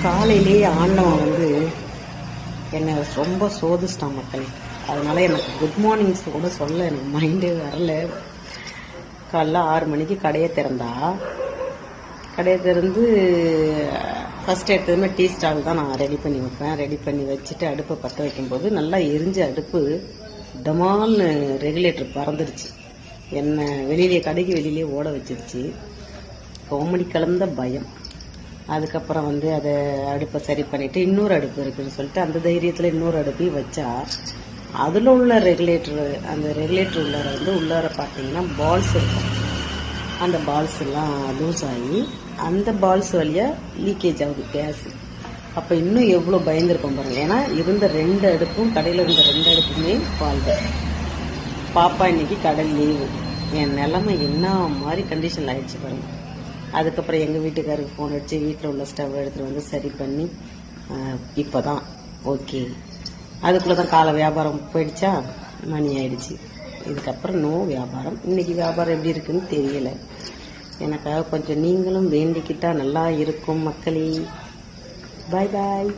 காலையிலேயே ஆண்டவன் என்னை ரொம்ப சோதிச்சிட்டான் மக்கள். அதனால எனக்கு குட் மார்னிங்ஸ் கூட சொல்ல எனக்கு மைண்டே வரல. காலைல 6 மணிக்கு கடையை திறந்து ஃபஸ்ட் எடுத்ததுமே டீ ஸ்டால் தான் நான் ரெடி பண்ணி வைப்பேன். ரெடி பண்ணி வச்சுட்டு அடுப்பை பற்ற வைக்கும்போது நல்லா எரிஞ்ச அடுப்பு டமால்னு ரெகுலேட்டர் பறந்துருச்சு. என்னை கடைக்கு வெளியிலே ஓட வச்சிருச்சு. கோமடி கலந்த பயம். அதுக்கப்புறம் அதை அடுப்பை சரி பண்ணிவிட்டு இன்னொரு அடுப்பு இருக்குதுன்னு சொல்லிட்டு அந்த தைரியத்தில் இன்னொரு அடுப்பையும் வச்சா அதில் உள்ள அந்த ரெகுலேட்டர் உள்ளார பார்த்தீங்கன்னா பால்ஸ் இருக்கும். அந்த பால்ஸ் எல்லாம் லூஸ் ஆகி அந்த பால்ஸ் வழியாக லீக்கேஜ் ஆகுது கேஸ். அப்போ இன்னும் எவ்வளோ பயந்துருப்போம் பாருங்கள். ஏன்னா இருந்த 2 அடுப்பும் கடையில் இருந்த 2 அடுப்புமே பால்து. பாப்பா இன்னைக்கு கடல் லீவு. என் நிலைமை என்ன மாதிரி கண்டிஷனில் ஆயிடுச்சு பாருங்கள். அதுக்கப்புறம் எங்கள் வீட்டுக்காருக்கு ஃபோன் அடித்து வீட்டில் உள்ள ஸ்டவ் எடுத்துகிட்டு சரி பண்ணி இப்போ தான் ஓகே. அதுக்குள்ளே தான் காலை வியாபாரம் போயிடுச்சா, மணி ஆயிடுச்சு. இதுக்கப்புறம் நோ வியாபாரம். இன்றைக்கி வியாபாரம் எப்படி இருக்குன்னு தெரியலை. எனக்காக கொஞ்சம் நீங்களும் வேண்டிக்கிட்டால் நல்லா இருக்கும் மக்களே. பாய் பாய்.